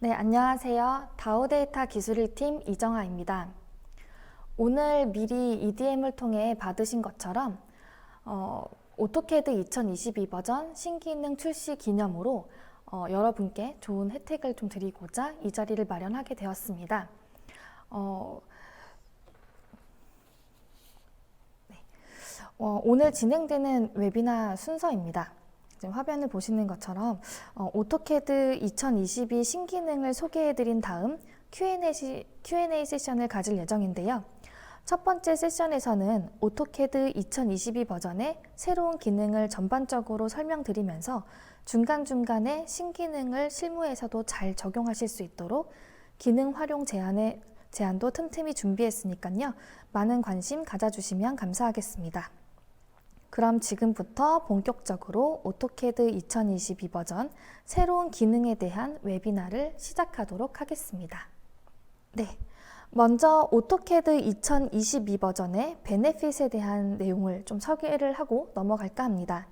네, 안녕하세요. 다오데이터 기술 1팀 이정아입니다. 오늘 미리 EDM을 통해 받으신 것처럼 오토캐드 2022 버전 신기능 출시 기념으로 여러분께 좋은 혜택을 좀 드리고자 이 자리를 마련하게 되었습니다. 오늘 진행되는 웨비나 순서입니다. 지금 화면을 보시는 것처럼 오토캐드 2022 신기능을 소개해드린 다음 Q&A 세션을 가질 예정인데요. 첫 번째 세션에서는 오토캐드 2022 버전의 새로운 기능을 전반적으로 설명드리면서 중간중간에 신기능을 실무에서도 잘 적용하실 수 있도록 기능 활용 제안도 틈틈이 준비했으니까요. 많은 관심 가져주시면 감사하겠습니다. 그럼 지금부터 본격적으로 오토캐드 2022 버전 새로운 기능에 대한 웨비나를 시작하도록 하겠습니다. 네, 먼저 오토캐드 2022 버전의 베네핏에 대한 내용을 좀 소개를 하고 넘어갈까 합니다.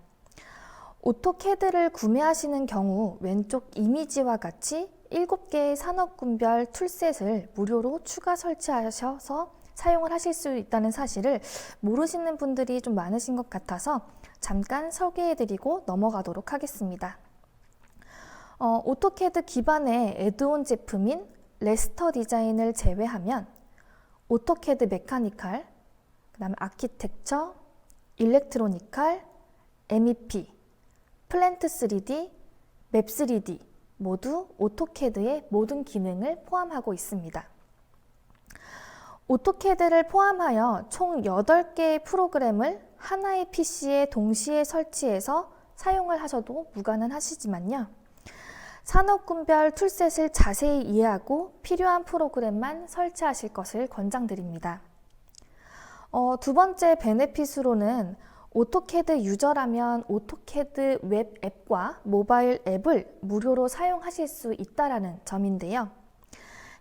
오토캐드를 구매하시는 경우 왼쪽 이미지와 같이 7개의 산업군별 툴셋을 무료로 추가 설치하셔서 사용을 하실 수 있다는 사실을 모르시는 분들이 좀 많으신 것 같아서 잠깐 소개해드리고 넘어가도록 하겠습니다. 오토캐드 기반의 애드온 제품인 레스터 디자인을 제외하면 오토캐드 메카니컬, 그다음에 아키텍처, 일렉트로니컬, MEP, 플랜트 3D, 맵 3D 모두 오토캐드의 모든 기능을 포함하고 있습니다. 오토캐드를 포함하여 총 8개의 프로그램을 하나의 PC에 동시에 설치해서 사용을 하셔도 무관하시지만요. 산업군별 툴셋을 자세히 이해하고 필요한 프로그램만 설치하실 것을 권장드립니다. 두 번째 베네핏으로는 오토캐드 유저라면 오토캐드 웹 앱과 모바일 앱을 무료로 사용하실 수 있다는 점인데요.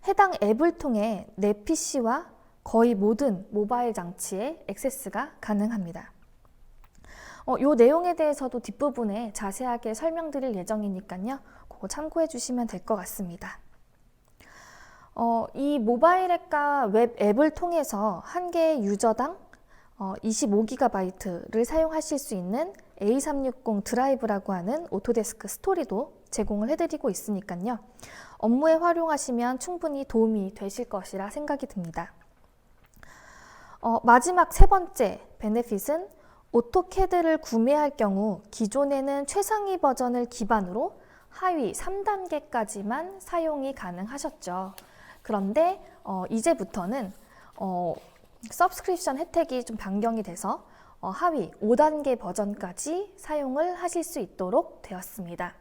해당 앱을 통해 내 PC와 거의 모든 모바일 장치에 액세스가 가능합니다. 이 내용에 대해서도 뒷부분에 자세하게 설명드릴 예정이니까요. 그거 참고해 주시면 될 것 같습니다. 이 모바일 앱과 웹 앱을 통해서 한 개의 유저당 25GB를 사용하실 수 있는 A360 드라이브라고 하는 오토데스크 스토리도 제공을 해드리고 있으니까요. 업무에 활용하시면 충분히 도움이 되실 것이라 생각이 듭니다. 마지막 세 번째 베네핏은 오토캐드를 구매할 경우 기존에는 최상위 버전을 기반으로 하위 3단계까지만 사용이 가능하셨죠. 그런데 이제부터는 서브스크립션 혜택이 좀 변경이 돼서 하위 5단계 버전까지 사용을 하실 수 있도록 되었습니다.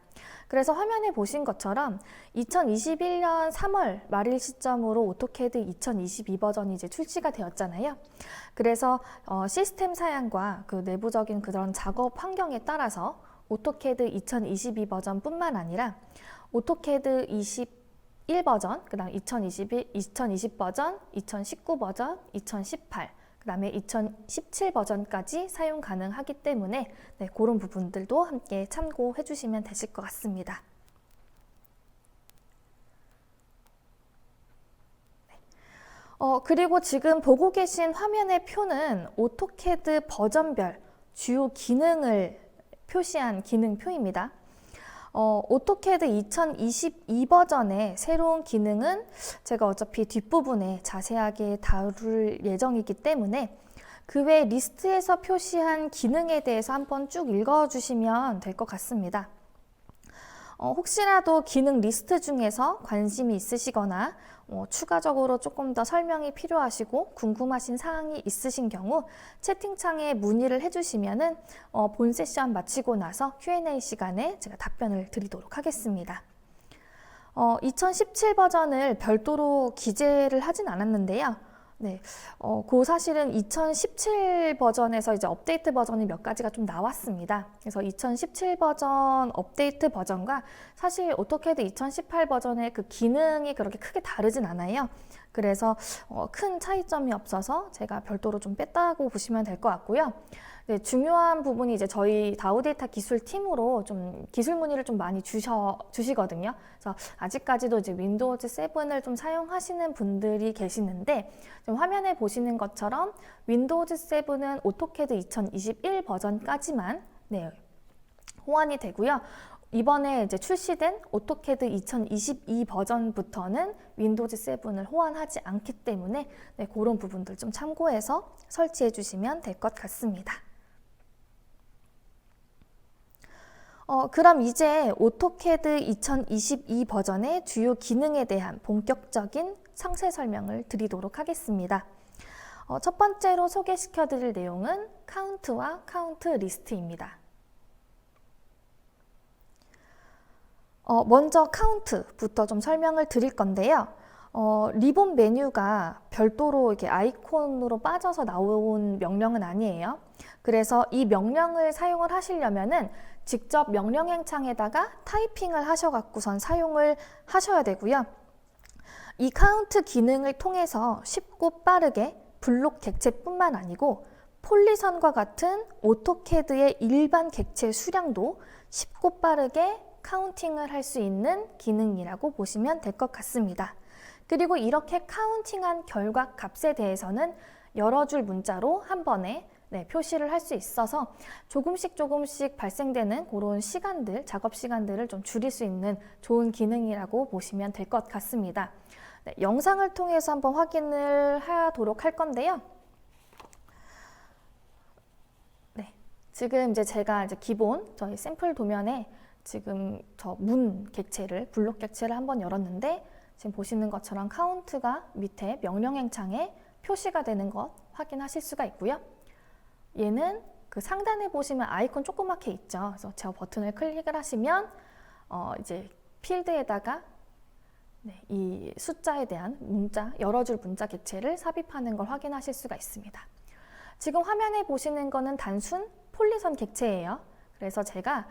그래서 화면에 보신 것처럼 2021년 3월 말일 시점으로 오토캐드 2022 버전이 이제 출시가 되었잖아요. 그래서 시스템 사양과 그 내부적인 그런 작업 환경에 따라서 오토캐드 2022 버전뿐만 아니라 오토캐드 21 버전, 그 다음 2020 버전, 2019 버전, 2018, 그 다음에 2017 버전까지 사용 가능하기 때문에 그런 부분들도 함께 참고해 주시면 되실 것 같습니다. 그리고 지금 보고 계신 화면의 표는 오토캐드 버전별 주요 기능을 표시한 기능표입니다. 오토캐드 2022 버전의 새로운 기능은 제가 어차피 뒷부분에 자세하게 다룰 예정이기 때문에 그 외 리스트에서 표시한 기능에 대해서 한번 쭉 읽어주시면 될 것 같습니다. 혹시라도 기능 리스트 중에서 관심이 있으시거나 추가적으로 조금 더 설명이 필요하시고 궁금하신 사항이 있으신 경우 채팅창에 문의를 해주시면은 본 세션 마치고 나서 Q&A 시간에 제가 답변을 드리도록 하겠습니다. 2017 버전을 별도로 기재를 하진 않았는데요. 네, 그 사실은 2017 버전에서 이제 업데이트 버전이 몇 가지가 좀 나왔습니다. 그래서 2017 버전 업데이트 버전과 사실 오토캐드 2018 버전의 그 기능이 그렇게 크게 다르진 않아요. 그래서 큰 차이점이 없어서 제가 별도로 좀 뺐다고 보시면 될 것 같고요. 네, 중요한 부분이 이제 저희 다우데이터 기술 팀으로 좀 기술 문의를 좀 많이 주시거든요. 그래서 아직까지도 이제 윈도우즈 7을 좀 사용하시는 분들이 계시는데, 좀 화면에 보시는 것처럼 윈도우즈 7은 오토캐드 2021 버전까지만 네, 호환이 되고요. 이번에 이제 출시된 오토캐드 2022 버전부터는 윈도우즈 7을 호환하지 않기 때문에 네, 그런 부분들 좀 참고해서 설치해 주시면 될 것 같습니다. 그럼 이제 오토캐드 2022 버전의 주요 기능에 대한 본격적인 상세 설명을 드리도록 하겠습니다. 첫 번째로 소개시켜 드릴 내용은 카운트와 카운트 리스트입니다. 먼저 카운트부터 좀 설명을 드릴 건데요. 리본 메뉴가 별도로 이렇게 아이콘으로 빠져서 나온 명령은 아니에요. 그래서 이 명령을 사용을 하시려면은 직접 명령행 창에다가 타이핑을 하셔갖고선 사용을 하셔야 되고요. 이 카운트 기능을 통해서 쉽고 빠르게 블록 객체뿐만 아니고 폴리선과 같은 오토캐드의 일반 객체 수량도 쉽고 빠르게 카운팅을 할 수 있는 기능이라고 보시면 될 것 같습니다. 그리고 이렇게 카운팅한 결과 값에 대해서는 여러 줄 문자로 한 번에 표시를 할 수 있어서 조금씩 발생되는 그런 시간들, 작업 시간들을 좀 줄일 수 있는 좋은 기능이라고 보시면 될 것 같습니다. 영상을 통해서 한번 확인을 하도록 할 건데요. 지금 이제 제가 이제 기본 저희 샘플 도면에 지금 저 문 객체를, 블록 객체를 한번 열었는데 지금 보시는 것처럼 카운트가 밑에 명령행 창에 표시가 되는 것 확인하실 수가 있고요. 얘는 그 상단에 보시면 아이콘 조그맣게 있죠. 그래서 저 버튼을 클릭을 하시면 이제 필드에다가 이 숫자에 대한 문자, 여러 줄 문자 객체를 삽입하는 걸 확인하실 수가 있습니다. 지금 화면에 보시는 거는 단순 폴리선 객체예요. 그래서 제가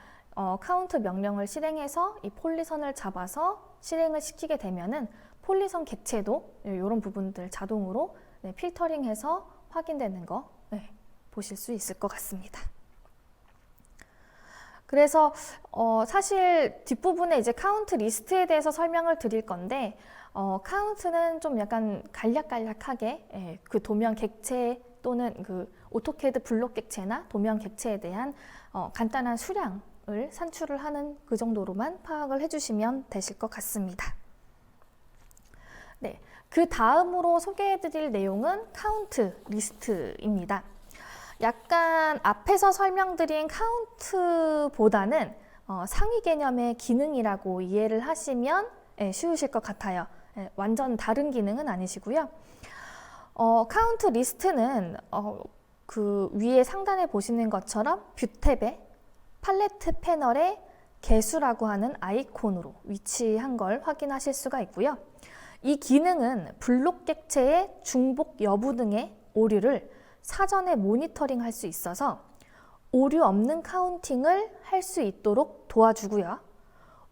카운트 명령을 실행해서 이 폴리선을 잡아서 실행을 시키게 되면은 폴리선 객체도 이런 부분들 자동으로 필터링해서 확인되는 거 보실 수 있을 것 같습니다. 그래서 사실 뒷부분에 이제 카운트 리스트에 대해서 설명을 드릴 건데 카운트는 좀 약간 간략간략하게 그 도면 객체 또는 그 오토캐드 블록 객체나 도면 객체에 대한 간단한 수량을 산출을 하는 그 정도로만 파악을 해주시면 되실 것 같습니다. 네, 그 다음으로 소개해드릴 내용은 카운트 리스트입니다. 약간 앞에서 설명드린 카운트보다는 상위 개념의 기능이라고 이해를 하시면 쉬우실 것 같아요. 완전 다른 기능은 아니시고요. 카운트 리스트는 그 위에 상단에 보시는 것처럼 뷰 탭에 팔레트 패널의 개수라고 하는 아이콘으로 위치한 걸 확인하실 수가 있고요. 이 기능은 블록 객체의 중복 여부 등의 오류를 사전에 모니터링 할 수 있어서 오류 없는 카운팅을 할 수 있도록 도와주고요.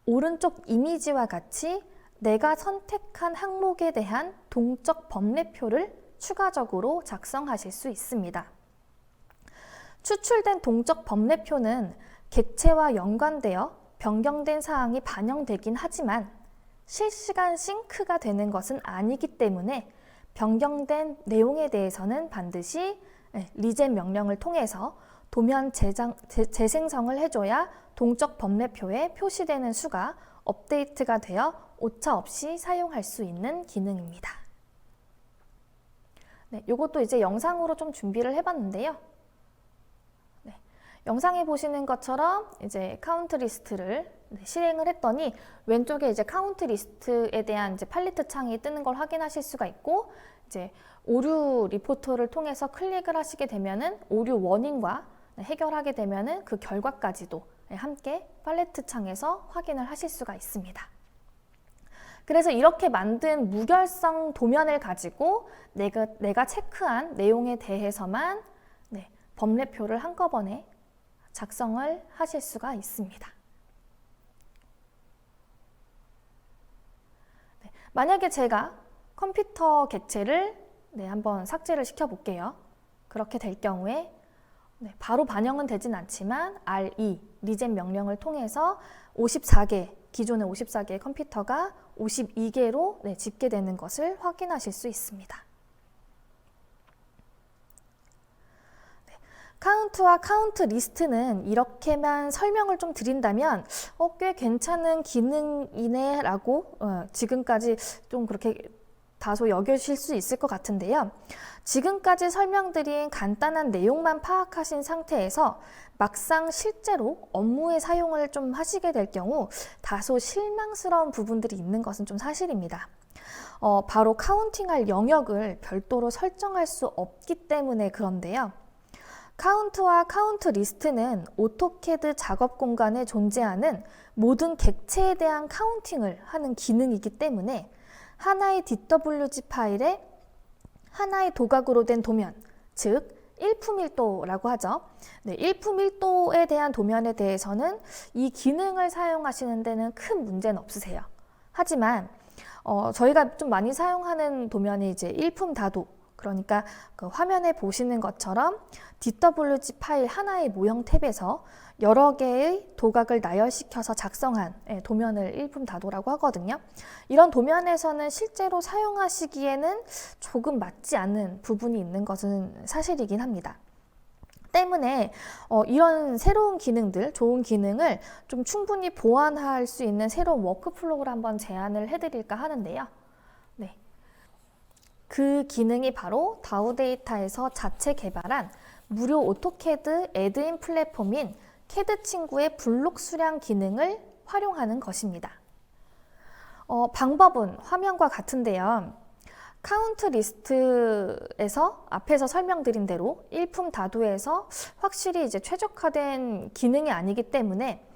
오른쪽 이미지와 같이 내가 선택한 항목에 대한 동적 범례표를 추가적으로 작성하실 수 있습니다. 추출된 동적 범례표는 객체와 연관되어 변경된 사항이 반영되긴 하지만 실시간 싱크가 되는 것은 아니기 때문에 변경된 내용에 대해서는 반드시 리젠 명령을 통해서 도면 재생성을 해줘야 동적 범례표에 표시되는 수가 업데이트가 되어 오차 없이 사용할 수 있는 기능입니다. 이것도 이제 영상으로 좀 준비를 해봤는데요. 영상에 보시는 것처럼 이제 카운트 리스트를 실행을 했더니 왼쪽에 이제 카운트 리스트에 대한 이제 팔레트 창이 뜨는 걸 확인하실 수가 있고, 이제 오류 리포터를 통해서 클릭을 하시게 되면은 오류 원인과 해결하게 되면은 그 결과까지도 함께 팔레트 창에서 확인을 하실 수가 있습니다. 그래서 이렇게 만든 무결성 도면을 가지고 내가 체크한 내용에 대해서만 범례표를 한꺼번에 작성을 하실 수가 있습니다. 만약에 제가 컴퓨터 객체를 한번 삭제를 시켜볼게요. 그렇게 될 경우에 바로 반영은 되진 않지만 RE, 리젠 명령을 통해서 54개, 기존의 54개의 컴퓨터가 52개로 집계되는 것을 확인하실 수 있습니다. 카운트와 카운트 리스트는 이렇게만 설명을 좀 드린다면 꽤 괜찮은 기능이네 라고 지금까지 좀 그렇게 다소 여겨주실 수 있을 것 같은데요. 지금까지 설명드린 간단한 내용만 파악하신 상태에서 막상 실제로 업무에 사용을 좀 하시게 될 경우 다소 실망스러운 부분들이 있는 것은 좀 사실입니다. 바로 카운팅할 영역을 별도로 설정할 수 없기 때문에 그런데요. 카운트와 카운트 리스트는 오토캐드 작업 공간에 존재하는 모든 객체에 대한 카운팅을 하는 기능이기 때문에 하나의 DWG 파일에 하나의 도각으로 된 도면, 즉 일품일도라고 하죠. 일품일도에 대한 도면에 대해서는 이 기능을 사용하시는 데는 큰 문제는 없으세요. 하지만 저희가 좀 많이 사용하는 도면이 이제 일품다도, 그러니까 그 화면에 보시는 것처럼 DWG 파일 하나의 모형 탭에서 여러 개의 도각을 나열시켜서 작성한 도면을 일품다도라고 하거든요. 이런 도면에서는 실제로 사용하시기에는 조금 맞지 않는 부분이 있는 것은 사실이긴 합니다. 때문에 이런 새로운 기능들, 좋은 기능을 좀 충분히 보완할 수 있는 새로운 워크플로우를 한번 제안을 해드릴까 하는데요. 그 기능이 바로 다우데이터에서 자체 개발한 무료 오토캐드 애드인 플랫폼인 캐드 친구의 블록 수량 기능을 활용하는 것입니다. 방법은 화면과 같은데요. 카운트 리스트에서 앞에서 설명드린 대로 일품 다도에서 확실히 이제 최적화된 기능이 아니기 때문에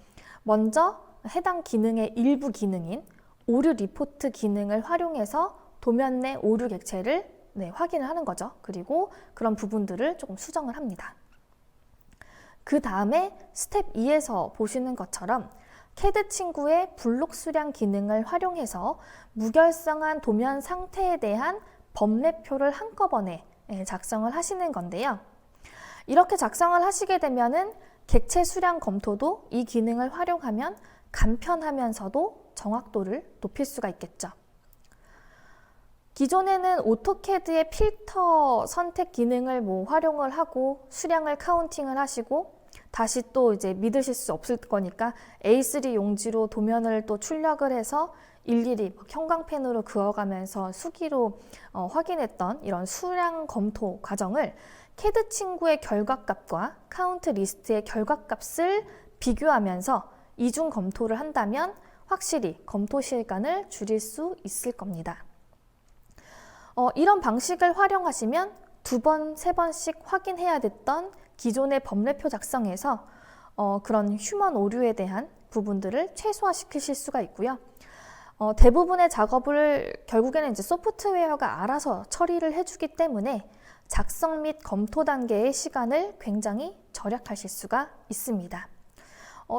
먼저 해당 기능의 일부 기능인 오류 리포트 기능을 활용해서 도면 내 오류 객체를 확인을 하는 거죠. 그리고 그런 부분들을 조금 수정을 합니다. 그 다음에 스텝 2에서 보시는 것처럼 캐드 친구의 블록 수량 기능을 활용해서 무결성한 도면 상태에 대한 범례표를 한꺼번에 작성을 하시는 건데요. 이렇게 작성을 하시게 되면은 객체 수량 검토도 이 기능을 활용하면 간편하면서도 정확도를 높일 수가 있겠죠. 기존에는 오토캐드의 필터 선택 기능을 활용을 하고 수량을 카운팅을 하시고 다시 또 이제 믿으실 수 없을 거니까 A3 용지로 도면을 또 출력을 해서 일일이 형광펜으로 그어가면서 수기로 확인했던 이런 수량 검토 과정을 캐드 친구의 결과값과 카운트 리스트의 결과값을 비교하면서 이중 검토를 한다면 확실히 검토 시간을 줄일 수 있을 겁니다. 이런 방식을 활용하시면 2번, 3번씩 확인해야 됐던 기존의 범례표 작성에서 그런 휴먼 오류에 대한 부분들을 최소화시키실 수가 있고요. 대부분의 작업을 결국에는 이제 소프트웨어가 알아서 처리를 해주기 때문에 작성 및 검토 단계의 시간을 굉장히 절약하실 수가 있습니다.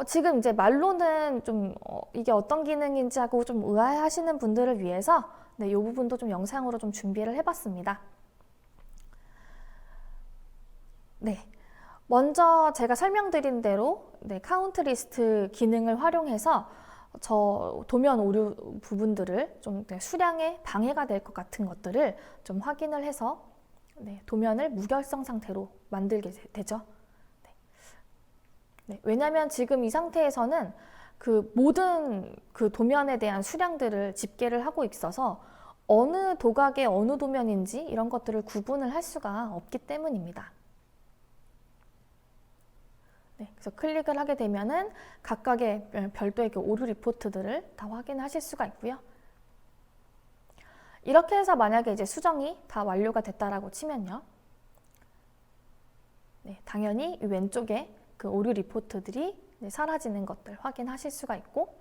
지금 이제 말로는 좀 이게 어떤 기능인지 하고 좀 의아해하시는 분들을 위해서 이 부분도 좀 영상으로 좀 준비를 해봤습니다. 먼저 제가 설명드린 대로 카운트 리스트 기능을 활용해서 저 도면 오류 부분들을 좀 수량에 방해가 될 것 같은 것들을 좀 확인을 해서 도면을 무결성 상태로 만들게 되죠. 왜냐하면 지금 이 상태에서는 그 모든 그 도면에 대한 수량들을 집계를 하고 있어서 어느 도각의 어느 도면인지 이런 것들을 구분을 할 수가 없기 때문입니다. 그래서 클릭을 하게 되면은 각각의 별도의 그 오류 리포트들을 다 확인하실 수가 있고요. 이렇게 해서 만약에 이제 수정이 다 완료가 됐다라고 치면요. 당연히 이 왼쪽에 그 오류 리포트들이 사라지는 것들 확인하실 수가 있고,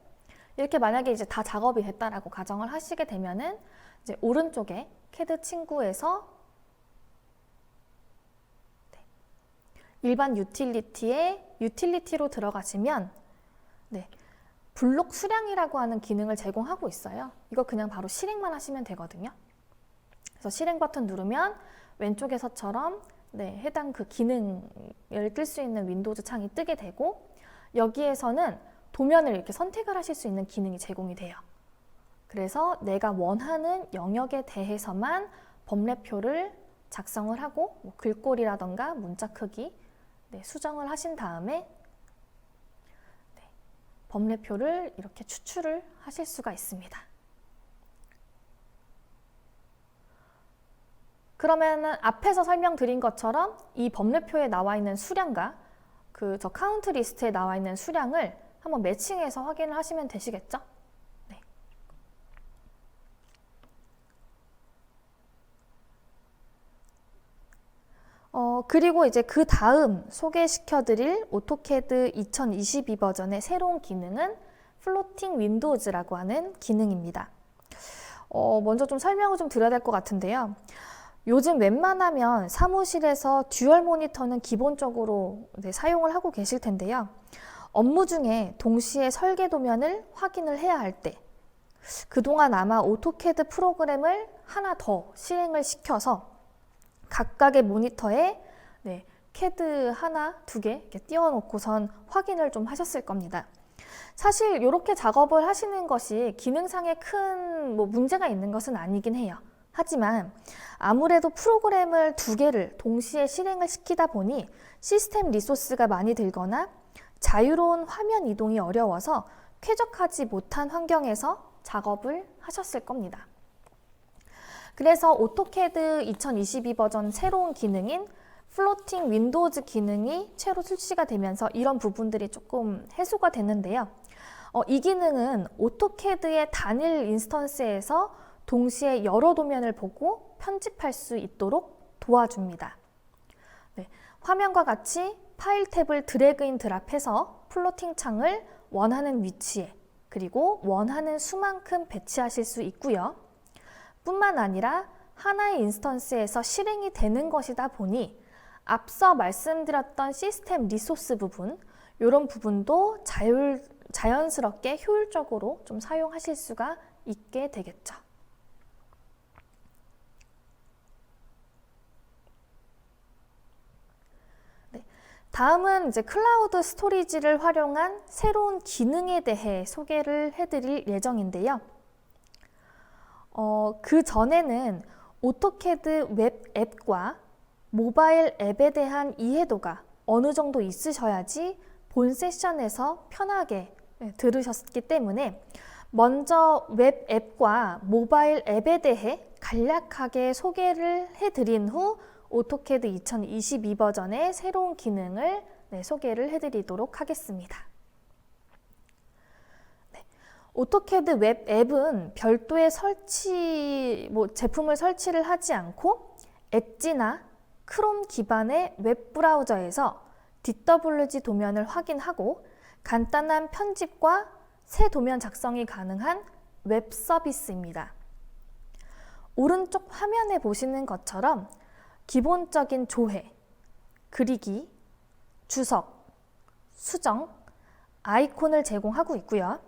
이렇게 만약에 이제 다 작업이 됐다라고 가정을 하시게 되면은 이제 오른쪽에 캐드 친구에서 일반 유틸리티에 유틸리티로 들어가시면 블록 수량이라고 하는 기능을 제공하고 있어요. 이거 그냥 바로 실행만 하시면 되거든요. 그래서 실행 버튼 누르면 왼쪽에서처럼 해당 그 기능을 끌 수 있는 윈도우즈 창이 뜨게 되고, 여기에서는 도면을 이렇게 선택을 하실 수 있는 기능이 제공이 돼요. 그래서 내가 원하는 영역에 대해서만 범례표를 작성을 하고 글꼴이라던가 문자 크기 수정을 하신 다음에 범례표를 이렇게 추출을 하실 수가 있습니다. 그러면은 앞에서 설명드린 것처럼 이 범례표에 나와 있는 수량과 저 카운트 리스트에 나와 있는 수량을 한번 매칭해서 확인을 하시면 되시겠죠? 네. 그리고 이제 그 다음 소개시켜드릴 오토캐드 2022 버전의 새로운 기능은 플로팅 윈도우즈라고 하는 기능입니다. 먼저 좀 설명을 좀 드려야 될 것 같은데요. 요즘 웬만하면 사무실에서 듀얼 모니터는 기본적으로 사용을 하고 계실 텐데요. 업무 중에 동시에 설계 도면을 확인을 해야 할 때, 그동안 아마 오토캐드 프로그램을 하나 더 실행을 시켜서 각각의 모니터에 캐드 하나, 두 개 이렇게 띄워놓고선 확인을 좀 하셨을 겁니다. 사실 이렇게 작업을 하시는 것이 기능상에 큰 문제가 있는 것은 아니긴 해요. 하지만 아무래도 프로그램을 두 개를 동시에 실행을 시키다 보니 시스템 리소스가 많이 들거나 자유로운 화면 이동이 어려워서 쾌적하지 못한 환경에서 작업을 하셨을 겁니다. 그래서 오토캐드 2022 버전 새로운 기능인 플로팅 윈도우즈 기능이 새로 출시가 되면서 이런 부분들이 조금 해소가 됐는데요. 이 기능은 오토캐드의 단일 인스턴스에서 동시에 여러 도면을 보고 편집할 수 있도록 도와줍니다. 화면과 같이 파일 탭을 드래그 인 드랍해서 플로팅 창을 원하는 위치에 그리고 원하는 수만큼 배치하실 수 있고요. 뿐만 아니라 하나의 인스턴스에서 실행이 되는 것이다 보니 앞서 말씀드렸던 시스템 리소스 부분, 이런 부분도 자연스럽게 효율적으로 좀 사용하실 수가 있게 되겠죠. 다음은 이제 클라우드 스토리지를 활용한 새로운 기능에 대해 소개를 해드릴 예정인데요. 그 전에는 오토캐드 웹 앱과 모바일 앱에 대한 이해도가 어느 정도 있으셔야지 본 세션에서 편하게 들으셨기 때문에 먼저 웹 앱과 모바일 앱에 대해 간략하게 소개를 해드린 후 오토캐드 2022 버전의 새로운 기능을 소개를 해드리도록 하겠습니다. 오토캐드 웹 앱은 별도의 제품을 설치를 하지 않고 엣지나 크롬 기반의 웹 브라우저에서 DWG 도면을 확인하고 간단한 편집과 새 도면 작성이 가능한 웹 서비스입니다. 오른쪽 화면에 보시는 것처럼 기본적인 조회, 그리기, 주석, 수정, 아이콘을 제공하고 있고요.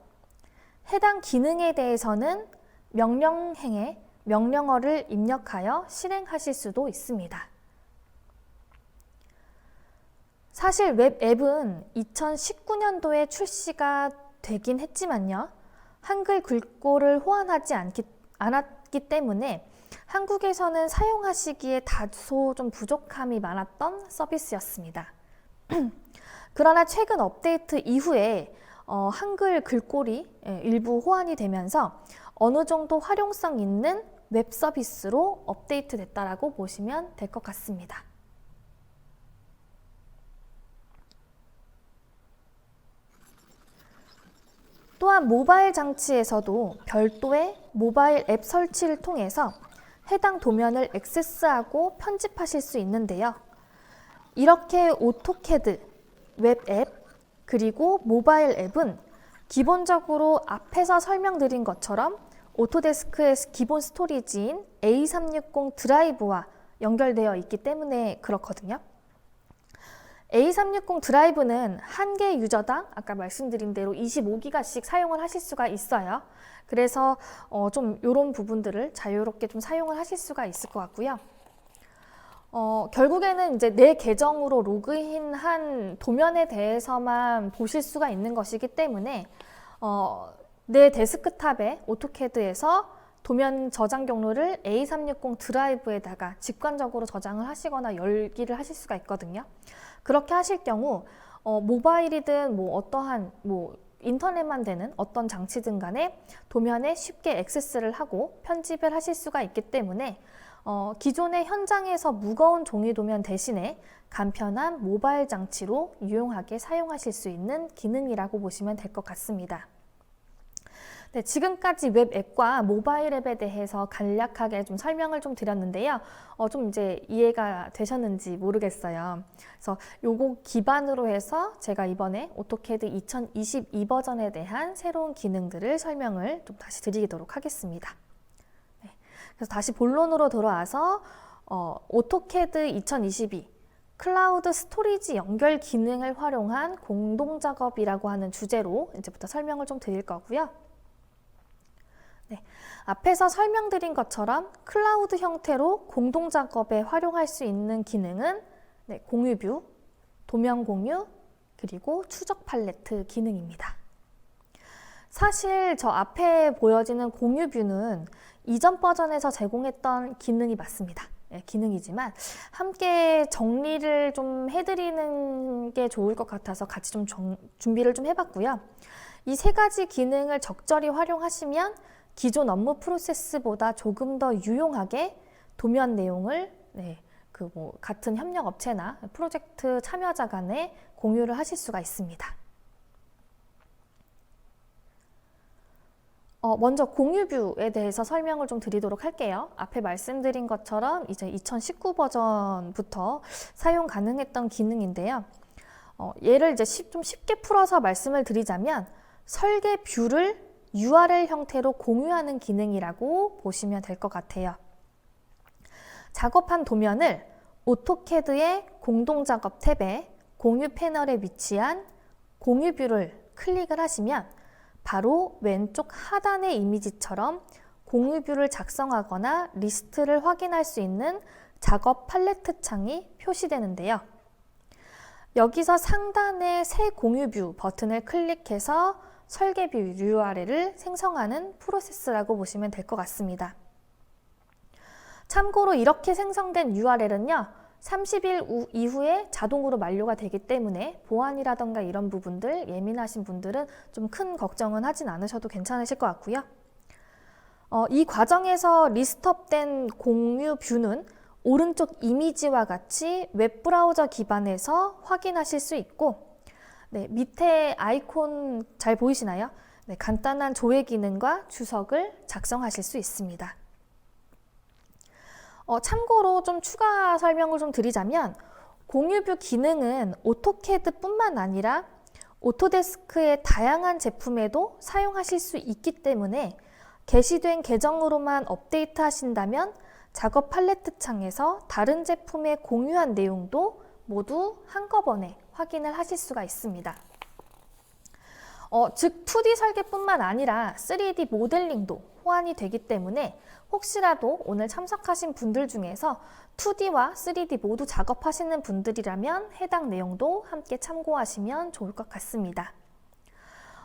해당 기능에 대해서는 명령행에 명령어를 입력하여 실행하실 수도 있습니다. 사실 웹 앱은 2019년도에 출시가 되긴 했지만요. 한글 글꼴을 호환하지 않았기 때문에 한국에서는 사용하시기에 다소 좀 부족함이 많았던 서비스였습니다. 그러나 최근 업데이트 이후에 한글 글꼴이 일부 호환이 되면서 어느 정도 활용성 있는 웹 서비스로 업데이트 됐다라고 보시면 될 것 같습니다. 또한 모바일 장치에서도 별도의 모바일 앱 설치를 통해서 해당 도면을 액세스하고 편집하실 수 있는데요. 이렇게 오토캐드, 웹 앱, 그리고 모바일 앱은 기본적으로 앞에서 설명드린 것처럼 오토데스크의 기본 스토리지인 A360 드라이브와 연결되어 있기 때문에 그렇거든요. A360 드라이브는 한 개 유저당 아까 말씀드린 대로 25기가씩 사용을 하실 수가 있어요. 그래서 좀 이런 부분들을 자유롭게 좀 사용을 하실 수가 있을 것 같고요. 결국에는 이제 내 계정으로 로그인한 도면에 대해서만 보실 수가 있는 것이기 때문에 내 데스크탑에 오토캐드에서 도면 저장 경로를 A360 드라이브에다가 직관적으로 저장을 하시거나 열기를 하실 수가 있거든요. 그렇게 하실 경우 모바일이든 뭐 어떠한 인터넷만 되는 어떤 장치든 간에 도면에 쉽게 액세스를 하고 편집을 하실 수가 있기 때문에 기존의 현장에서 무거운 종이 도면 대신에 간편한 모바일 장치로 유용하게 사용하실 수 있는 기능이라고 보시면 될 것 같습니다. 네, 지금까지 웹 앱과 모바일 앱에 대해서 간략하게 좀 설명을 좀 드렸는데요. 좀 이제 이해가 되셨는지 모르겠어요. 그래서 요거 기반으로 해서 제가 이번에 오토캐드 2022 버전에 대한 새로운 기능들을 설명을 좀 다시 드리도록 하겠습니다. 네, 그래서 다시 본론으로 돌아와서 오토캐드 2022 클라우드 스토리지 연결 기능을 활용한 공동작업이라고 하는 주제로 이제부터 설명을 좀 드릴 거고요. 네, 앞에서 설명드린 것처럼 클라우드 형태로 공동작업에 활용할 수 있는 기능은 공유뷰, 도면 공유, 그리고 추적 팔레트 기능입니다. 사실 저 앞에 보여지는 공유뷰는 이전 버전에서 제공했던 기능이 맞습니다. 기능이지만 함께 정리를 좀 해드리는 게 좋을 것 같아서 같이 좀 준비를 좀 해봤고요. 이 세 가지 기능을 적절히 활용하시면 기존 업무 프로세스보다 조금 더 유용하게 도면 내용을 같은 협력업체나 프로젝트 참여자 간에 공유를 하실 수가 있습니다. 먼저 공유뷰에 대해서 설명을 좀 드리도록 할게요. 앞에 말씀드린 것처럼 이제 2019 버전부터 사용 가능했던 기능인데요. 얘를 이제 좀 쉽게 풀어서 말씀을 드리자면 설계 뷰를 URL 형태로 공유하는 기능이라고 보시면 될 것 같아요. 작업한 도면을 오토캐드의 공동작업 탭에 공유 패널에 위치한 공유뷰를 클릭을 하시면 바로 왼쪽 하단의 이미지처럼 공유뷰를 작성하거나 리스트를 확인할 수 있는 작업 팔레트 창이 표시되는데요. 여기서 상단의 새 공유뷰 버튼을 클릭해서 설계뷰 URL을 생성하는 프로세스라고 보시면 될 것 같습니다. 참고로 이렇게 생성된 URL은요, 30일 이후에 자동으로 만료가 되기 때문에 보안이라던가 이런 부분들 예민하신 분들은 좀 큰 걱정은 하진 않으셔도 괜찮으실 것 같고요. 이 과정에서 리스트업된 공유 뷰는 오른쪽 이미지와 같이 웹브라우저 기반에서 확인하실 수 있고, 밑에 아이콘 잘 보이시나요? 간단한 조회 기능과 주석을 작성하실 수 있습니다. 참고로 좀 추가 설명을 좀 드리자면 공유뷰 기능은 오토캐드뿐만 아니라 오토데스크의 다양한 제품에도 사용하실 수 있기 때문에 게시된 계정으로만 업데이트 하신다면 작업 팔레트 창에서 다른 제품에 공유한 내용도 모두 한꺼번에 확인을 하실 수가 있습니다. 즉 2D 설계뿐만 아니라 3D 모델링도 호환이 되기 때문에 혹시라도 오늘 참석하신 분들 중에서 2D와 3D 모두 작업하시는 분들이라면 해당 내용도 함께 참고하시면 좋을 것 같습니다.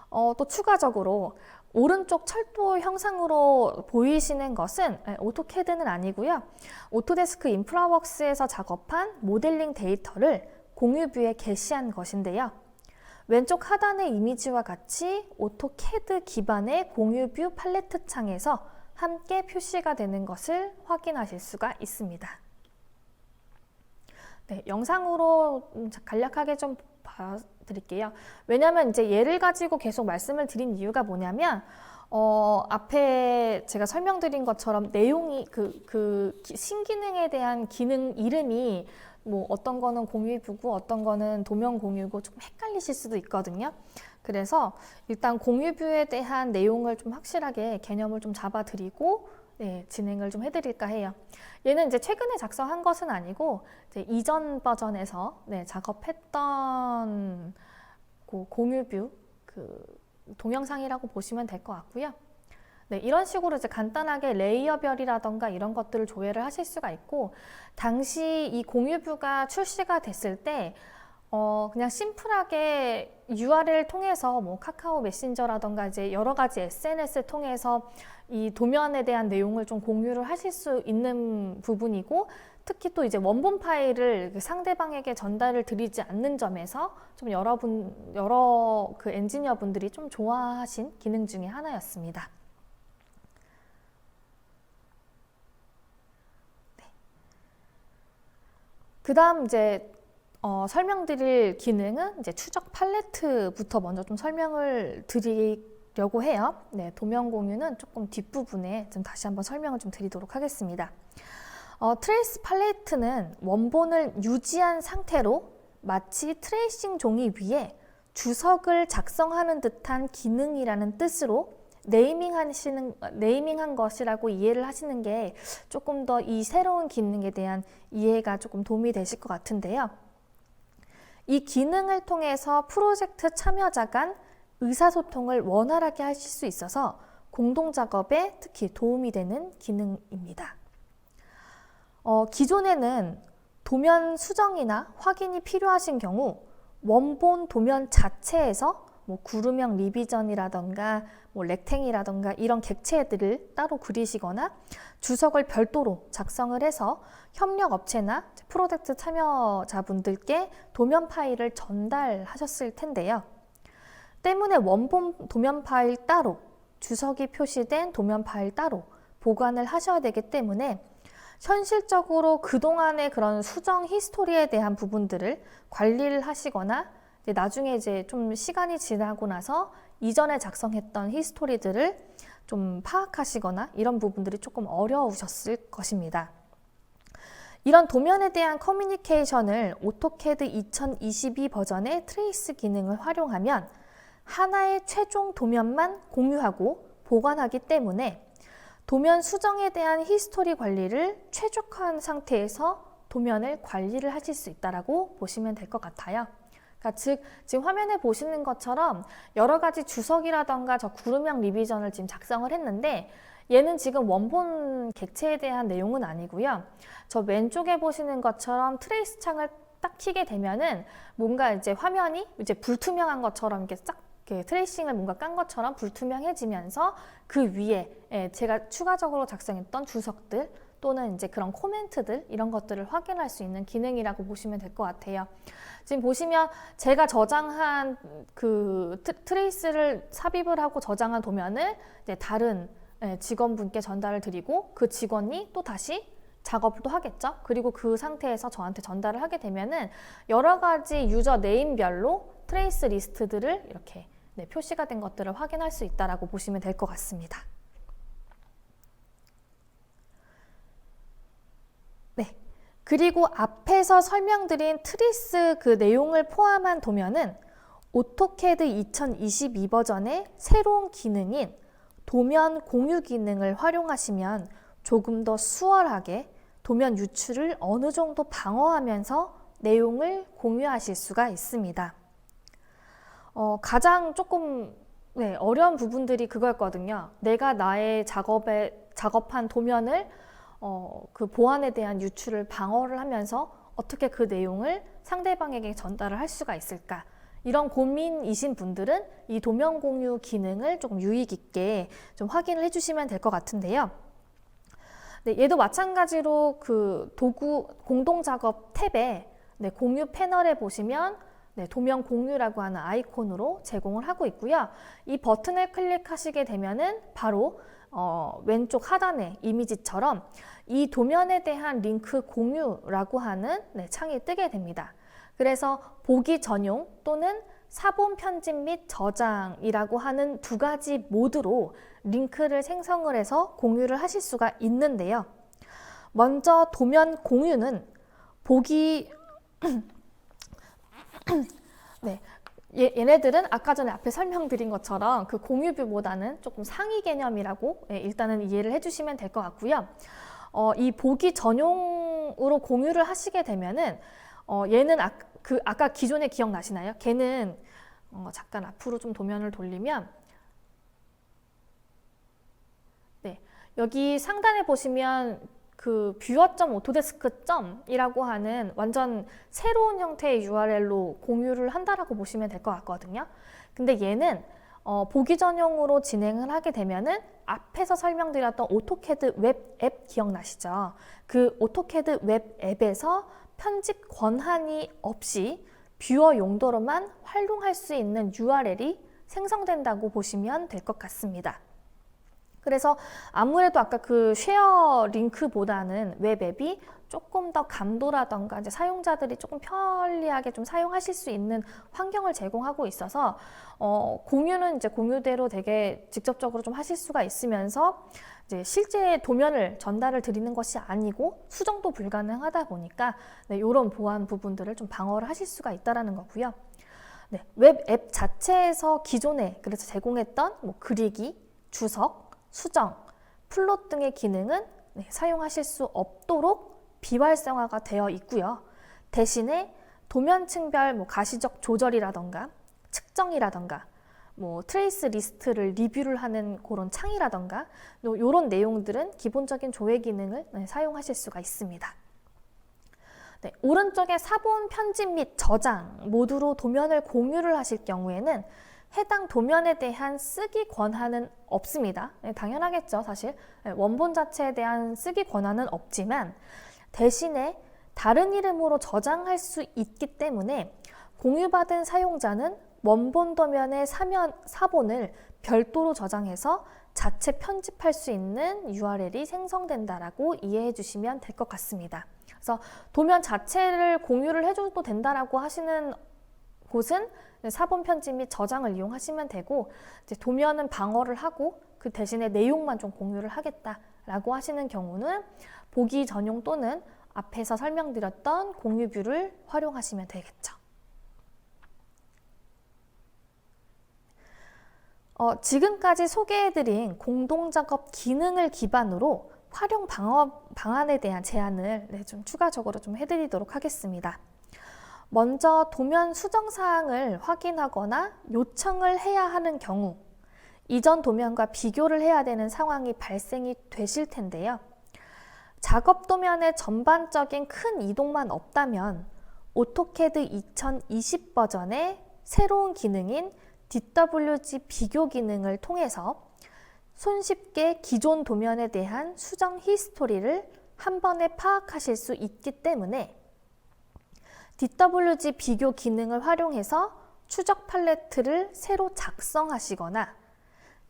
또 추가적으로 오른쪽 철도 형상으로 보이시는 것은 오토캐드는 아니고요. 오토데스크 인프라웍스에서 작업한 모델링 데이터를 공유뷰에 게시한 것인데요. 왼쪽 하단의 이미지와 같이 오토캐드 기반의 공유뷰 팔레트 창에서 함께 표시가 되는 것을 확인하실 수가 있습니다. 영상으로 간략하게 좀 봐드릴게요. 왜냐하면 이제 얘를 가지고 계속 말씀을 드린 이유가 뭐냐면 앞에 제가 설명드린 것처럼 내용이 그 신기능에 대한 기능 이름이 뭐 어떤 거는 공유뷰고 어떤 거는 도면 공유고 조금 헷갈리실 수도 있거든요. 그래서 일단 공유뷰에 대한 내용을 좀 확실하게 개념을 좀 잡아드리고 네, 진행을 좀 해드릴까 해요. 얘는 이제 최근에 작성한 것은 아니고 이제 이전 버전에서 네, 작업했던 그 공유뷰 그 동영상이라고 보시면 될 것 같고요. 네, 이런 식으로 이제 간단하게 레이어별이라던가 이런 것들을 조회를 하실 수가 있고, 당시 이 공유뷰가 출시가 됐을 때 그냥 심플하게 URL 통해서 뭐 카카오 메신저라던가 이제 여러 가지 SNS 통해서 이 도면에 대한 내용을 좀 공유를 하실 수 있는 부분이고, 특히 또 이제 원본 파일을 상대방에게 전달을 드리지 않는 점에서 좀 여러 그 엔지니어 분들이 좀 좋아하신 기능 중에 하나였습니다. 네. 그 다음 이제 설명드릴 기능은 이제 추적 팔레트부터 먼저 좀 설명을 드리려고 해요. 네, 도면 공유는 조금 뒷부분에 좀 다시 한번 설명을 좀 드리도록 하겠습니다. 트레이스 팔레트는 원본을 유지한 상태로 마치 트레이싱 종이 위에 주석을 작성하는 듯한 기능이라는 뜻으로 네이밍한 것이라고 이해를 하시는 게 조금 더 이 새로운 기능에 대한 이해가 조금 도움이 되실 것 같은데요. 이 기능을 통해서 프로젝트 참여자 간 의사소통을 원활하게 하실 수 있어서 공동작업에 특히 도움이 되는 기능입니다. 기존에는 도면 수정이나 확인이 필요하신 경우 원본 도면 자체에서 뭐 구름형 리비전이라던가 뭐 렉탱이라던가 이런 객체들을 따로 그리시거나 주석을 별도로 작성을 해서 협력업체나 프로젝트 참여자분들께 도면 파일을 전달하셨을 텐데요. 때문에 원본 도면 파일 따로, 주석이 표시된 도면 파일 따로 보관을 하셔야 되기 때문에 현실적으로 그동안의 그런 수정 히스토리에 대한 부분들을 관리를 하시거나 나중에 이제 좀 시간이 지나고 나서 이전에 작성했던 히스토리들을 좀 파악하시거나 이런 부분들이 조금 어려우셨을 것입니다. 이런 도면에 대한 커뮤니케이션을 오토캐드 2022 버전의 트레이스 기능을 활용하면 하나의 최종 도면만 공유하고 보관하기 때문에 도면 수정에 대한 히스토리 관리를 최적화한 상태에서 도면을 관리를 하실 수 있다고 보시면 될 것 같아요. 그러니까 즉 지금 화면에 보시는 것처럼 여러 가지 주석이라던가 저 구름형 리비전을 지금 작성을 했는데 얘는 지금 원본 객체에 대한 내용은 아니고요. 저 왼쪽에 보시는 것처럼 트레이스 창을 딱 켜게 되면은 뭔가 이제 화면이 이제 불투명한 것처럼 이렇게 싹 트레이싱을 뭔가 깐 것처럼 불투명해지면서 그 위에 제가 추가적으로 작성했던 주석들 또는 이제 그런 코멘트들 이런 것들을 확인할 수 있는 기능이라고 보시면 될 것 같아요. 지금 보시면 제가 저장한 그 트레이스를 삽입을 하고 저장한 도면을 이제 다른 직원분께 전달을 드리고 그 직원이 또 다시 작업을 또 하겠죠. 그리고 그 상태에서 저한테 전달을 하게 되면은 여러 가지 유저 네임별로 트레이스 리스트들을 이렇게 표시가 된 것들을 확인할 수 있다고 보시면 될 것 같습니다. 네. 그리고 앞에서 설명드린 트리스 그 내용을 포함한 도면은 오토캐드 2022 버전의 새로운 기능인 도면 공유 기능을 활용하시면 조금 더 수월하게 도면 유출을 어느 정도 방어하면서 내용을 공유하실 수가 있습니다. 가장 조금 어려운 부분들이 그거였거든요. 내가 나의 작업한 도면을 그 보안에 대한 유출을 방어를 하면서 어떻게 그 내용을 상대방에게 전달을 할 수가 있을까? 이런 고민이신 분들은 이 도면 공유 기능을 조금 유의 깊게 좀 확인을 해주시면 될 것 같은데요. 네, 얘도 마찬가지로 그 도구 공동작업 탭에 공유 패널에 보시면 도면 공유라고 하는 아이콘으로 제공을 하고 있고요. 이 버튼을 클릭하시게 되면은 바로 왼쪽 하단의 이미지처럼 이 도면에 대한 링크 공유라고 하는 창이 뜨게 됩니다. 그래서 보기 전용 또는 사본 편집 및 저장이라고 하는 두 가지 모드로 링크를 생성을 해서 공유를 하실 수가 있는데요. 먼저 도면 공유는 보기 얘네들은 아까 전에 앞에 설명드린 것처럼 그 공유뷰보다는 조금 상위 개념이라고 일단은 이해를 해주시면 될 것 같고요. 이 보기 전용으로 공유를 하시게 되면은 얘는 아까 기존에 기억나시나요? 걔는 잠깐 앞으로 좀 도면을 돌리면 네, 여기 상단에 보시면 그 viewer.autodesk.이라고 하는 완전 새로운 형태의 URL로 공유를 한다라고 보시면 될 것 같거든요. 근데 얘는 보기 전용으로 진행을 하게 되면은 앞에서 설명드렸던 오토캐드 웹 앱 기억나시죠? 그 오토캐드 웹 앱에서 편집 권한이 없이 뷰어 용도로만 활용할 수 있는 URL이 생성된다고 보시면 될 것 같습니다. 그래서 아무래도 아까 그 쉐어 링크보다는 웹 앱이 조금 더 감도라던가 이제 사용자들이 조금 편리하게 좀 사용하실 수 있는 환경을 제공하고 있어서 공유는 이제 공유대로 되게 직접적으로 좀 하실 수가 있으면서 이제 실제 도면을 전달을 드리는 것이 아니고 수정도 불가능하다 보니까 이런 보안 부분들을 좀 방어를 하실 수가 있다라는 거고요. 네, 웹 앱 자체에서 기존에 그래서 제공했던 뭐 그리기, 주석, 수정, 플롯 등의 기능은 사용하실 수 없도록 비활성화가 되어 있고요. 대신에 도면층별 뭐 가시적 조절이라던가 측정이라던가 뭐 트레이스 리스트를 리뷰를 하는 그런 창이라던가 이런 내용들은 기본적인 조회 기능을 사용하실 수가 있습니다. 네, 오른쪽에 사본 편집 및 저장 모두로 도면을 공유를 하실 경우에는 해당 도면에 대한 쓰기 권한은 없습니다. 당연하겠죠, 사실. 원본 자체에 대한 쓰기 권한은 없지만 대신에 다른 이름으로 저장할 수 있기 때문에 공유받은 사용자는 원본 도면의 사본을 별도로 저장해서 자체 편집할 수 있는 URL이 생성된다라고 이해해 주시면 될 것 같습니다. 그래서 도면 자체를 공유를 해줘도 된다라고 하시는 곳은 사본 편집 및 저장을 이용하시면 되고 이제 도면은 방어를 하고 그 대신에 내용만 좀 공유를 하겠다라고 하시는 경우는 보기 전용 또는 앞에서 설명드렸던 공유뷰를 활용하시면 되겠죠. 지금까지 소개해드린 공동작업 기능을 기반으로 활용 방안에 대한 제안을 좀 추가적으로 좀 해드리도록 하겠습니다. 먼저 도면 수정 사항을 확인하거나 요청을 해야 하는 경우 이전 도면과 비교를 해야 되는 상황이 발생이 되실 텐데요. 작업 도면의 전반적인 큰 이동만 없다면 오토캐드 2020 버전의 새로운 기능인 DWG 비교 기능을 통해서 손쉽게 기존 도면에 대한 수정 히스토리를 한 번에 파악하실 수 있기 때문에 DWG 비교 기능을 활용해서 추적 팔레트를 새로 작성하시거나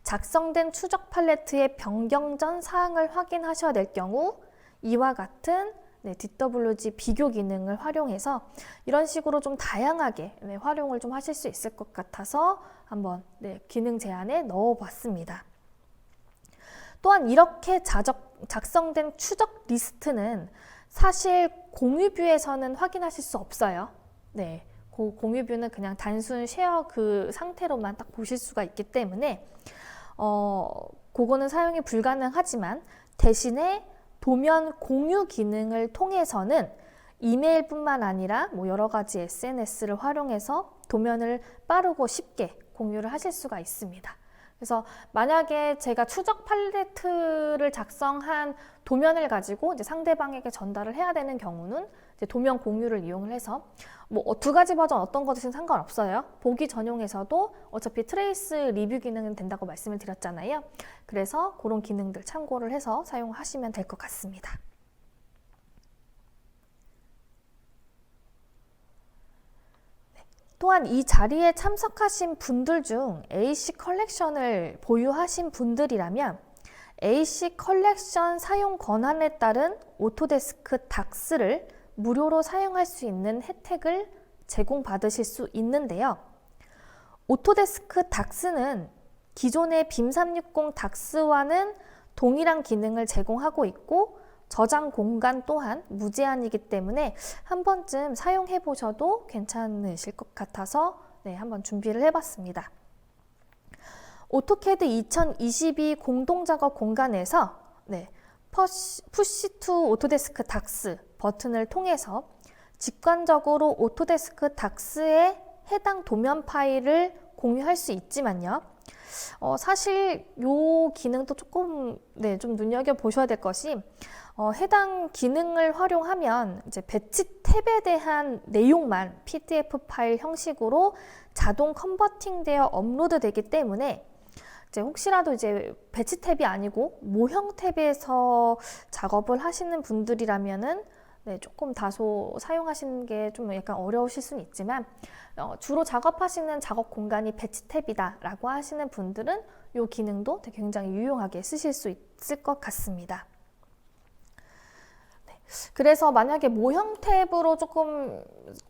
작성된 추적 팔레트의 변경 전 사항을 확인하셔야 될 경우 이와 같은 DWG 비교 기능을 활용해서 이런 식으로 좀 다양하게 활용을 좀 하실 수 있을 것 같아서 한번 기능 제안에 넣어봤습니다. 또한 이렇게 작성된 추적 리스트는 사실 공유뷰에서는 확인하실 수 없어요. 네, 그 공유뷰는 그냥 단순 쉐어 그 상태로만 딱 보실 수가 있기 때문에 그거는 사용이 불가능하지만 대신에 도면 공유 기능을 통해서는 이메일뿐만 아니라 뭐 여러 가지 SNS를 활용해서 도면을 빠르고 쉽게 공유를 하실 수가 있습니다. 그래서 만약에 제가 추적 팔레트를 작성한 도면을 가지고 이제 상대방에게 전달을 해야 되는 경우는 이제 도면 공유를 이용을 해서 뭐 두 가지 버전 어떤 것이든 상관없어요. 보기 전용에서도 어차피 트레이스 리뷰 기능은 된다고 말씀을 드렸잖아요. 그래서 그런 기능들 참고를 해서 사용하시면 될 것 같습니다. 또한 이 자리에 참석하신 분들 중 AC 컬렉션을 보유하신 분들이라면 AC 컬렉션 사용 권한에 따른 오토데스크 닥스를 무료로 사용할 수 있는 혜택을 제공받으실 수 있는데요. 오토데스크 닥스는 기존의 빔 360 닥스와는 동일한 기능을 제공하고 있고 저장 공간 또한 무제한이기 때문에 한 번쯤 사용해 보셔도 괜찮으실 것 같아서 한번 준비를 해봤습니다. 오토캐드 2022 공동작업 공간에서 푸시 투 오토데스크 닥스 버튼을 통해서 직관적으로 오토데스크 닥스에 해당 도면 파일을 공유할 수 있지만요. 사실 이 기능도 조금 좀 눈여겨보셔야 될 것이 해당 기능을 활용하면 이제 배치 탭에 대한 내용만 PDF 파일 형식으로 자동 컨버팅되어 업로드되기 때문에 이제 혹시라도 이제 배치 탭이 아니고 모형 탭에서 작업을 하시는 분들이라면은 조금 다소 사용하시는 게 좀 약간 어려우실 수는 있지만 주로 작업하시는 작업 공간이 배치 탭이다 라고 하시는 분들은 이 기능도 되게 굉장히 유용하게 쓰실 수 있을 것 같습니다. 그래서 만약에 모형 탭으로 조금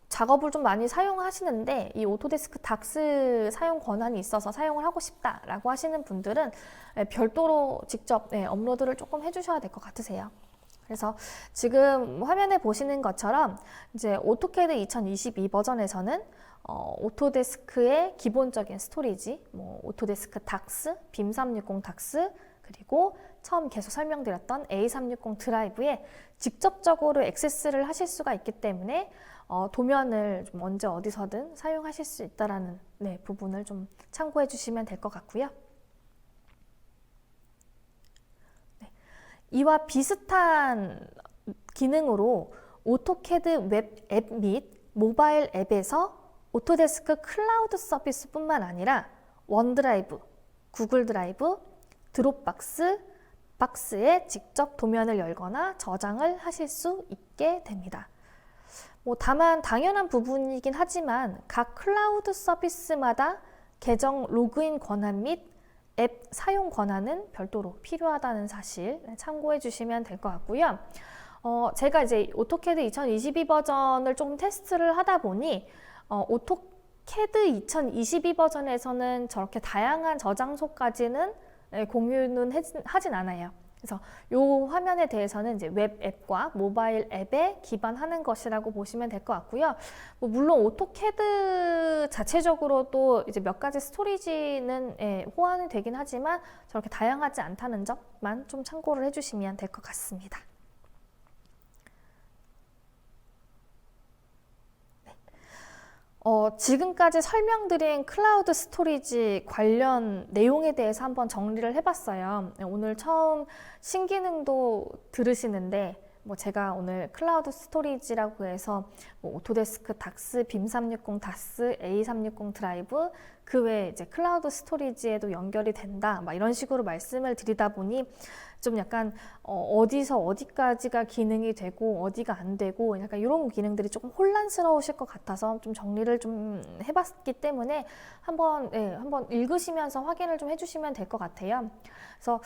작업을 좀 많이 사용하시는데 이 오토데스크 닥스 사용 권한이 있어서 사용을 하고 싶다라고 하시는 분들은 별도로 직접 업로드를 조금 해주셔야 될 것 같으세요. 그래서 지금 화면에 보시는 것처럼 이제 오토캐드 2022 버전에서는 오토데스크의 기본적인 스토리지, 오토데스크 닥스, 빔 360 닥스, 그리고 처음 계속 설명드렸던 A360 드라이브에 직접적으로 액세스를 하실 수가 있기 때문에 도면을 좀 언제 어디서든 사용하실 수 있다는 부분을 좀 참고해 주시면 될 것 같고요. 이와 비슷한 기능으로 오토캐드 웹 앱 및 모바일 앱에서 오토데스크 클라우드 서비스 뿐만 아니라 원드라이브, 구글 드라이브, 드롭박스, 박스에 직접 도면을 열거나 저장을 하실 수 있게 됩니다. 다만 당연한 부분이긴 하지만 각 클라우드 서비스마다 계정 로그인 권한 및 앱 사용 권한은 별도로 필요하다는 사실 참고해 주시면 될 것 같고요. 제가 이제 오토캐드 2022 버전을 좀 테스트를 하다 보니 오토캐드 2022 버전에서는 저렇게 다양한 저장소까지는 공유는 하진 않아요. 그래서 이 화면에 대해서는 이제 웹 앱과 모바일 앱에 기반하는 것이라고 보시면 될 것 같고요. 물론 오토캐드 자체적으로도 이제 몇 가지 스토리지는 호환이 되긴 하지만 저렇게 다양하지 않다는 점만 좀 참고를 해주시면 될 것 같습니다. 지금까지 설명드린 클라우드 스토리지 관련 내용에 대해서 한번 정리를 해봤어요. 오늘 처음 신기능도 들으시는데 제가 오늘 클라우드 스토리지라고 해서 오토데스크 닥스, 빔 360 닥스, A360 드라이브 그 외에 이제 클라우드 스토리지에도 연결이 된다 이런 식으로 말씀을 드리다 보니 좀 약간 어디서 어디까지가 기능이 되고 어디가 안 되고 약간 이런 기능들이 조금 혼란스러우실 것 같아서 좀 정리를 좀 해봤기 때문에 한번 읽으시면서 확인을 좀 해주시면 될 것 같아요. 그래서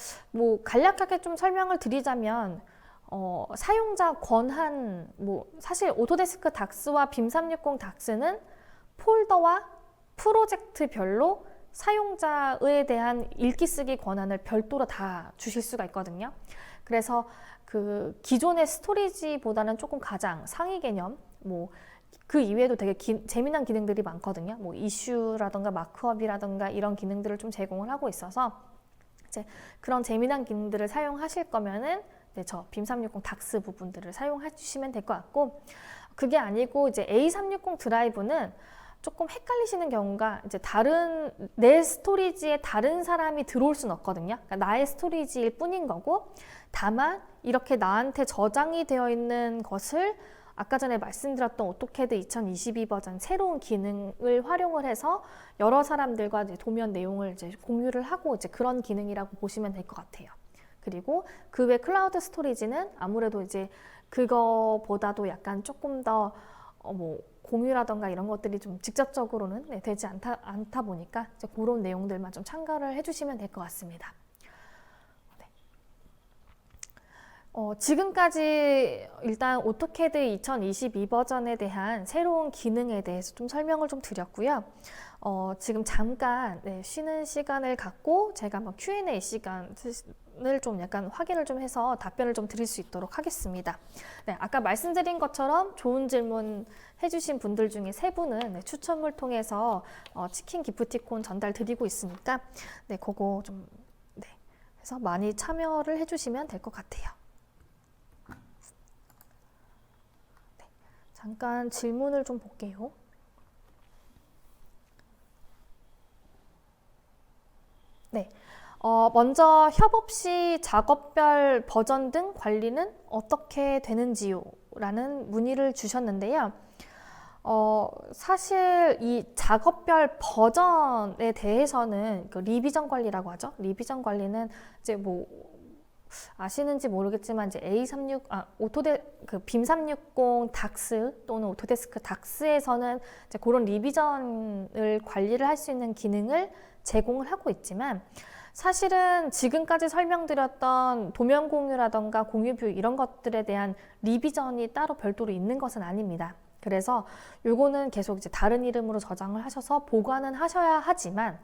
간략하게 좀 설명을 드리자면 사용자 권한 사실 오토데스크 닥스와 빔 360 닥스는 폴더와 프로젝트별로 사용자에 대한 읽기 쓰기 권한을 별도로 다 주실 수가 있거든요. 그래서 그 기존의 스토리지보다는 조금 가장 상위 개념 그 이외에도 되게 재미난 기능들이 많거든요. 이슈라던가 마크업이라던가 이런 기능들을 좀 제공을 하고 있어서 이제 그런 재미난 기능들을 사용하실 거면은 저 빔 360 닥스 부분들을 사용해 주시면 될 것 같고, 그게 아니고 이제 A360 드라이브는 조금 헷갈리시는 경우가 이제 내 스토리지에 다른 사람이 들어올 수는 없거든요. 그러니까 나의 스토리지일 뿐인 거고, 다만 이렇게 나한테 저장이 되어 있는 것을 아까 전에 말씀드렸던 오토캐드 2022 버전 새로운 기능을 활용을 해서 여러 사람들과 이제 도면 내용을 이제 공유를 하고 이제 그런 기능이라고 보시면 될 것 같아요. 그리고 그 외 클라우드 스토리지는 아무래도 이제 그거보다도 약간 조금 더 공유라던가 이런 것들이 좀 직접적으로는 되지 않다 보니까 이제 그런 내용들만 좀 참고를 해주시면 될 것 같습니다. 지금까지 일단 오토캐드 2022 버전에 대한 새로운 기능에 대해서 좀 설명을 좀 드렸고요. 지금 잠깐 쉬는 시간을 갖고 제가 한번 Q&A 시간을 좀 약간 확인을 좀 해서 답변을 좀 드릴 수 있도록 하겠습니다. 네, 아까 말씀드린 것처럼 좋은 질문 해주신 분들 중에 3분은 추첨을 통해서 치킨 기프티콘 전달 드리고 있으니까 그거 좀 해서 많이 참여를 해주시면 될 것 같아요. 잠깐 질문을 좀 볼게요. 네. 먼저 협업 시 작업별 버전 등 관리는 어떻게 되는지요? 라는 문의를 주셨는데요. 사실 이 작업별 버전에 대해서는 그 리비전 관리라고 하죠. 리비전 관리는 이제 뭐 아시는지 모르겠지만 이제 빔 360 닥스 또는 오토데스크 닥스에서는 이제 그런 리비전을 관리를 할 수 있는 기능을 제공을 하고 있지만 사실은 지금까지 설명드렸던 도면 공유라던가 공유 뷰 이런 것들에 대한 리비전이 따로 별도로 있는 것은 아닙니다. 그래서 요거는 계속 이제 다른 이름으로 저장을 하셔서 보관은 하셔야 하지만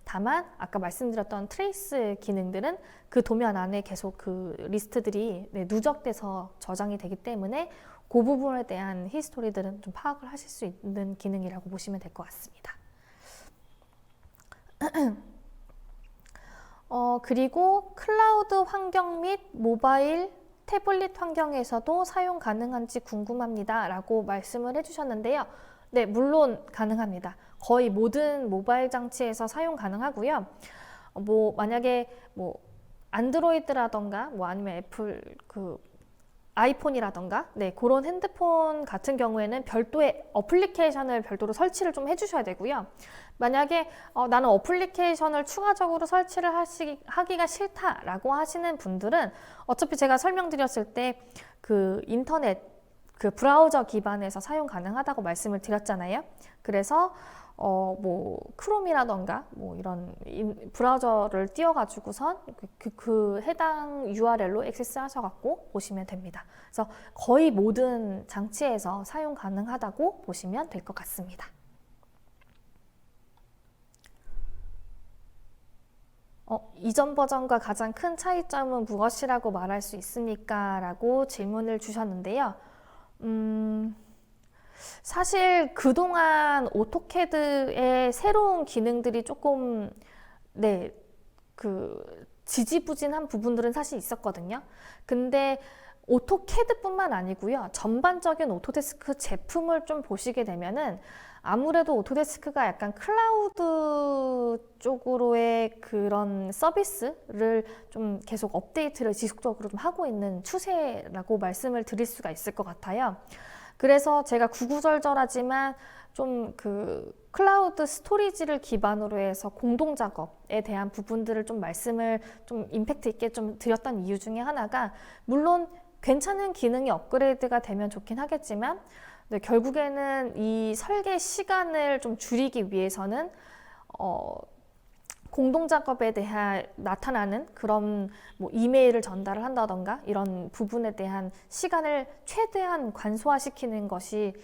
다만 아까 말씀드렸던 트레이스 기능들은 그 도면 안에 계속 그 리스트들이 누적돼서 저장이 되기 때문에 그 부분에 대한 히스토리들은 좀 파악을 하실 수 있는 기능이라고 보시면 될 것 같습니다. 그리고 클라우드 환경 및 모바일 태블릿 환경에서도 사용 가능한지 궁금합니다 라고 말씀을 해주셨는데요. 네, 물론 가능합니다. 거의 모든 모바일 장치에서 사용 가능하고요. 만약에 안드로이드라던가 아니면 애플 아이폰이라던가 그런 핸드폰 같은 경우에는 별도의 어플리케이션을 별도로 설치를 좀 해주셔야 되고요. 만약에 나는 어플리케이션을 추가적으로 설치를 하기가 싫다라고 하시는 분들은 어차피 제가 설명드렸을 때 그 인터넷 브라우저 기반에서 사용 가능하다고 말씀을 드렸잖아요. 그래서 크롬이라던가 이런 브라우저를 띄워가지고선 그 해당 URL로 액세스 하셔갖고 보시면 됩니다. 그래서 거의 모든 장치에서 사용 가능하다고 보시면 될 것 같습니다. 이전 버전과 가장 큰 차이점은 무엇이라고 말할 수 있습니까? 라고 질문을 주셨는데요. 사실 그동안 오토캐드의 새로운 기능들이 조금 지지부진한 부분들은 사실 있었거든요. 근데 오토캐드뿐만 아니고요. 전반적인 오토데스크 제품을 좀 보시게 되면은 아무래도 오토데스크가 약간 클라우드 쪽으로의 그런 서비스를 좀 계속 업데이트를 지속적으로 좀 하고 있는 추세라고 말씀을 드릴 수가 있을 것 같아요. 그래서 제가 구구절절하지만 좀 클라우드 스토리지를 기반으로 해서 공동 작업에 대한 부분들을 좀 말씀을 좀 임팩트 있게 좀 드렸던 이유 중에 하나가 물론 괜찮은 기능이 업그레이드가 되면 좋긴 하겠지만 결국에는 이 설계 시간을 좀 줄이기 위해서는 공동 작업에 대해 나타나는 그런 이메일을 전달을 한다던가 이런 부분에 대한 시간을 최대한 간소화시키는 것이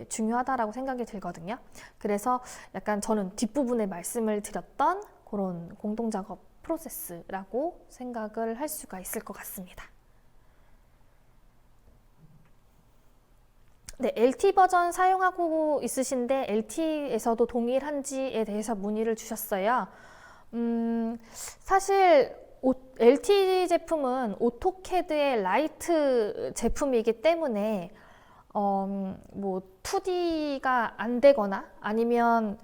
중요하다라고 생각이 들거든요. 그래서 약간 저는 뒷부분에 말씀을 드렸던 그런 공동 작업 프로세스라고 생각을 할 수가 있을 것 같습니다. LT 버전 사용하고 있으신데 LT에서도 동일한지에 대해서 문의를 주셨어요. 사실 LT 제품은 오토캐드의 라이트 제품이기 때문에 2D가 안 되거나 아니면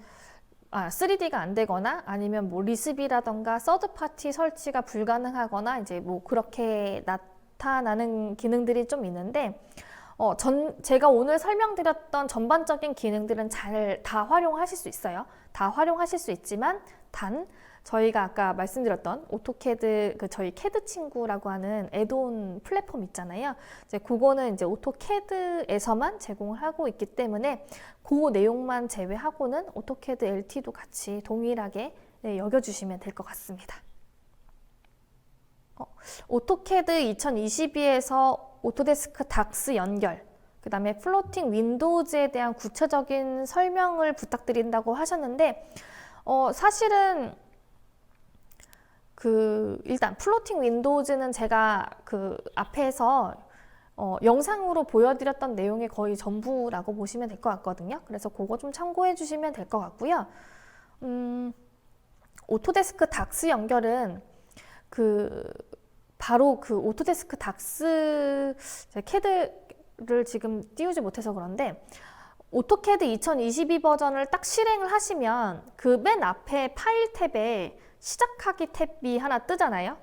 3D가 안 되거나 아니면 리스비라던가 서드파티 설치가 불가능하거나 이제 그렇게 나타나는 기능들이 좀 있는데 제가 오늘 설명드렸던 전반적인 기능들은 잘 다 활용하실 수 있어요. 다 활용하실 수 있지만 단 저희가 아까 말씀드렸던 오토캐드 저희 캐드 친구라고 하는 애드온 플랫폼 있잖아요. 이제 그거는 이제 오토캐드에서만 제공을 하고 있기 때문에 그 내용만 제외하고는 오토캐드 LT도 같이 동일하게 여겨주시면 될 것 같습니다. 오토캐드 2022에서 오토데스크 닥스 연결, 그 다음에 플로팅 윈도우즈에 대한 구체적인 설명을 부탁드린다고 하셨는데, 사실은 일단 플로팅 윈도우즈는 제가 앞에서 영상으로 보여드렸던 내용의 거의 전부라고 보시면 될 것 같거든요. 그래서 그거 좀 참고해 주시면 될 것 같고요. 오토데스크 닥스 연결은 바로 오토데스크 닥스 캐드를 지금 띄우지 못해서 그런데, 오토캐드 2022 버전을 딱 실행을 하시면 맨 앞에 파일 탭에 시작하기 탭이 하나 뜨잖아요.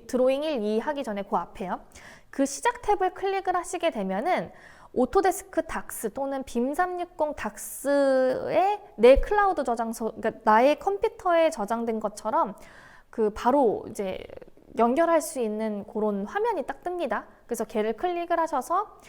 드로잉 1, 2 하기 전에 그 앞에요. 그 시작 탭을 클릭을 하시게 되면은 오토데스크 닥스 또는 빔 360 닥스의 내 클라우드 저장소, 그러니까 나의 컴퓨터에 저장된 것처럼 바로 이제 연결할 수 있는 그런 화면이 딱 뜹니다. 그래서 걔를 클릭을 하셔서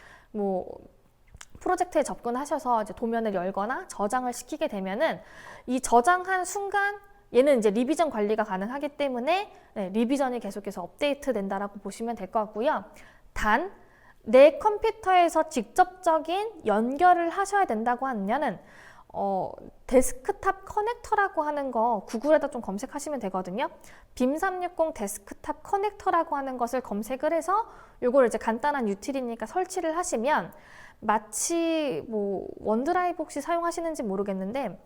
프로젝트에 접근하셔서 이제 도면을 열거나 저장을 시키게 되면은 이 저장한 순간 얘는 이제 리비전 관리가 가능하기 때문에 리비전이 계속해서 업데이트 된다라고 보시면 될 것 같고요. 단, 내 컴퓨터에서 직접적인 연결을 하셔야 된다고 하면은 데스크탑 커넥터라고 하는 거 구글에다 좀 검색하시면 되거든요. 빔 360 데스크탑 커넥터라고 하는 것을 검색을 해서 요걸 이제 간단한 유틸이니까 설치를 하시면 마치 원드라이브 혹시 사용하시는지 모르겠는데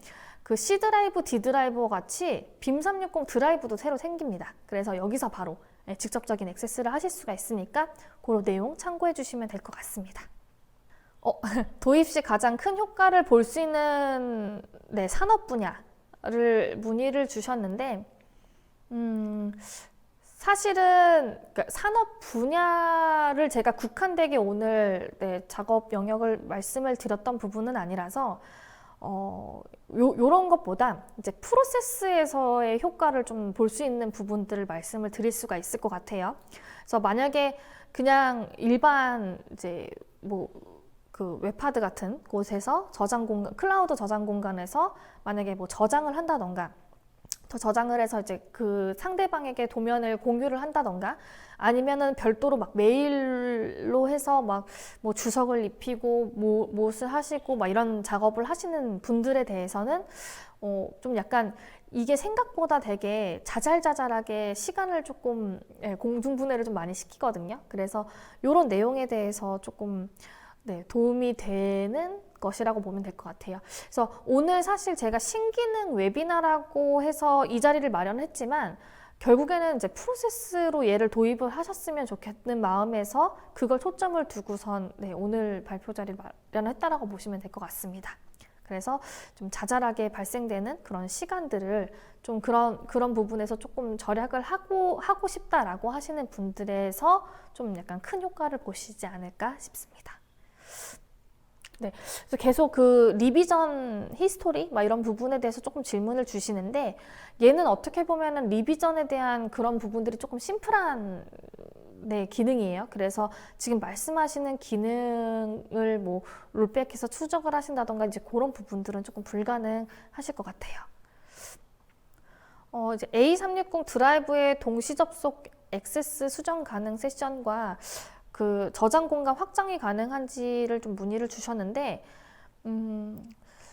C 드라이브, D 드라이브와 같이 빔 360 드라이브도 새로 생깁니다. 그래서 여기서 바로 직접적인 액세스를 하실 수가 있으니까 그런 내용 참고해 주시면 될 것 같습니다. 도입 시 가장 큰 효과를 볼 수 있는 산업 분야를 문의를 주셨는데, 사실은 산업 분야를 제가 국한되게 오늘 작업 영역을 말씀을 드렸던 부분은 아니라서 요런 것보다 이제 프로세스에서의 효과를 좀 볼 수 있는 부분들을 말씀을 드릴 수가 있을 것 같아요. 그래서 만약에 그냥 일반 이제 웹하드 같은 곳에서 클라우드 저장 공간에서 만약에 저장을 한다던가, 더 저장을 해서 이제 상대방에게 도면을 공유를 한다던가, 아니면은 별도로 메일로 해서 주석을 입히고 무엇을 하시고 이런 작업을 하시는 분들에 대해서는 좀 약간 이게 생각보다 되게 자잘자잘하게 시간을 조금 공중분해를 좀 많이 시키거든요. 그래서 이런 내용에 대해서 조금 도움이 되는 것이라고 보면 될 것 같아요. 그래서 오늘 사실 제가 신기능 웨비나라고 해서 이 자리를 마련했지만 결국에는 이제 프로세스로 얘를 도입을 하셨으면 좋겠는 마음에서 그걸 초점을 두고선 오늘 발표 자리를 마련했다라고 보시면 될 것 같습니다. 그래서 좀 자잘하게 발생되는 그런 시간들을 좀 그런 부분에서 조금 절약을 하고 싶다라고 하시는 분들에서 좀 약간 큰 효과를 보시지 않을까 싶습니다. 그래서 계속 리비전 히스토리 이런 부분에 대해서 조금 질문을 주시는데, 얘는 어떻게 보면은 리비전에 대한 그런 부분들이 조금 심플한 기능이에요. 그래서 지금 말씀하시는 기능을 롤백해서 추적을 하신다던가 이제 그런 부분들은 조금 불가능하실 것 같아요. 이제 A360 드라이브의 동시 접속 액세스 수정 가능 세션과 저장 공간 확장이 가능한지를 좀 문의를 주셨는데,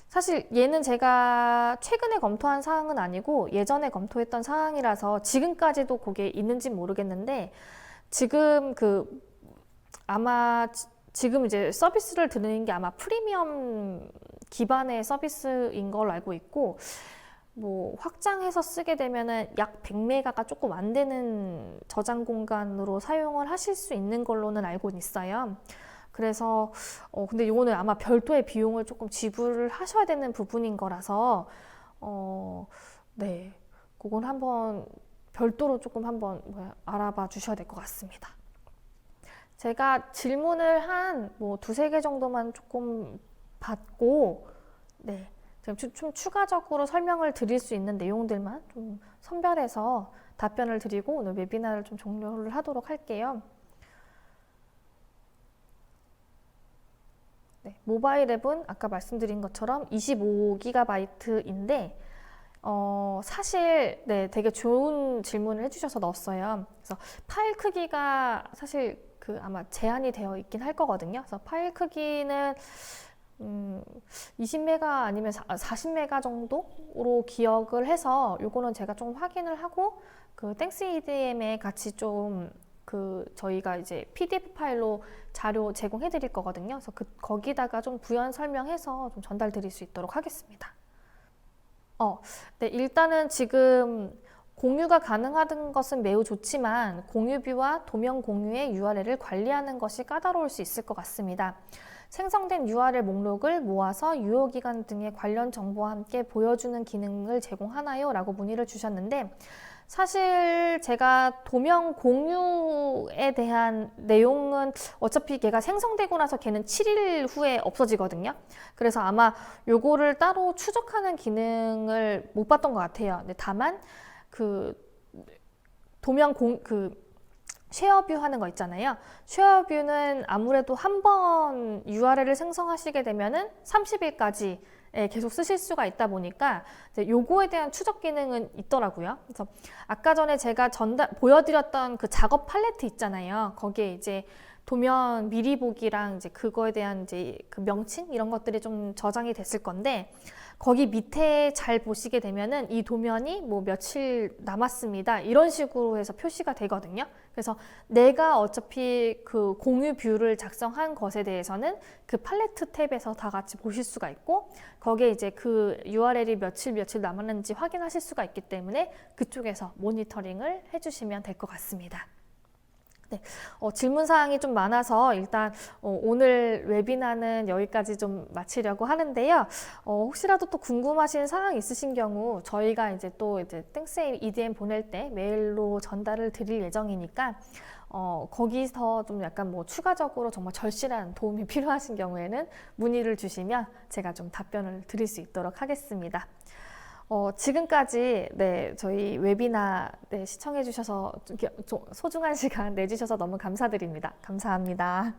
사실 얘는 제가 최근에 검토한 사항은 아니고 예전에 검토했던 사항이라서 지금까지도 그게 있는지 모르겠는데, 지금 아마 지금 이제 서비스를 드리는 게 아마 프리미엄 기반의 서비스인 걸로 알고 있고, 확장해서 쓰게 되면은 약 100메가가 조금 안 되는 저장 공간으로 사용을 하실 수 있는 걸로는 알고 있어요. 그래서 근데 이거는 아마 별도의 비용을 조금 지불을 하셔야 되는 부분인 거라서 그건 한번 별도로 조금 한번 알아봐 주셔야 될 것 같습니다. 제가 질문을 한 두세 개 정도만 조금 받고 좀 추가적으로 설명을 드릴 수 있는 내용들만 좀 선별해서 답변을 드리고 오늘 웨비나를 좀 종료를 하도록 할게요. 모바일 앱은 아까 말씀드린 것처럼 25GB인데 사실 네, 되게 좋은 질문을 해주셔서 넣었어요. 그래서 파일 크기가 사실 아마 제한이 되어 있긴 할 거거든요. 그래서 파일 크기는 20메가 아니면 40메가 정도로 기억을 해서 요거는 제가 좀 확인을 하고 땡스 EDM에 같이 좀 저희가 이제 PDF 파일로 자료 제공해 드릴 거거든요. 그래서 거기다가 좀 부연 설명해서 좀 전달 드릴 수 있도록 하겠습니다. 네, 일단은 지금 공유가 가능한 것은 매우 좋지만 공유뷰와 도면 공유의 URL을 관리하는 것이 까다로울 수 있을 것 같습니다. 생성된 URL 목록을 모아서 유효기간 등의 관련 정보와 함께 보여주는 기능을 제공하나요? 라고 문의를 주셨는데 사실 제가 도면 공유에 대한 내용은 어차피 걔가 생성되고 나서 걔는 7일 후에 없어지거든요. 그래서 아마 요거를 따로 추적하는 기능을 못 봤던 것 같아요. 근데 다만 도면 쉐어뷰 하는 거 있잖아요. 쉐어뷰는 아무래도 한 번 URL을 생성하시게 되면은 30일까지 계속 쓰실 수가 있다 보니까 이제 요거에 대한 추적 기능은 있더라고요. 그래서 아까 전에 제가 보여드렸던 그 작업 팔레트 있잖아요. 거기에 이제 도면 미리 보기랑 이제 그거에 대한 이제 명칭 이런 것들이 좀 저장이 됐을 건데 거기 밑에 잘 보시게 되면은 이 도면이 뭐 며칠 남았습니다. 이런 식으로 해서 표시가 되거든요. 그래서 내가 어차피 공유 뷰를 작성한 것에 대해서는 그 팔레트 탭에서 다 같이 보실 수가 있고 거기에 이제 URL이 며칠 남았는지 확인하실 수가 있기 때문에 그쪽에서 모니터링을 해주시면 될 것 같습니다. 네, 질문 사항이 좀 많아서 일단 오늘 웨비나는 여기까지 좀 마치려고 하는데요. 혹시라도 또 궁금하신 사항 있으신 경우 저희가 이제 땡스 EDM 보낼 때 메일로 전달을 드릴 예정이니까 거기서 좀 약간 뭐 추가적으로 정말 절실한 도움이 필요하신 경우에는 문의를 주시면 제가 좀 답변을 드릴 수 있도록 하겠습니다. 지금까지 저희 웨비나 시청해 주셔서 소중한 시간 내주셔서 너무 감사드립니다. 감사합니다.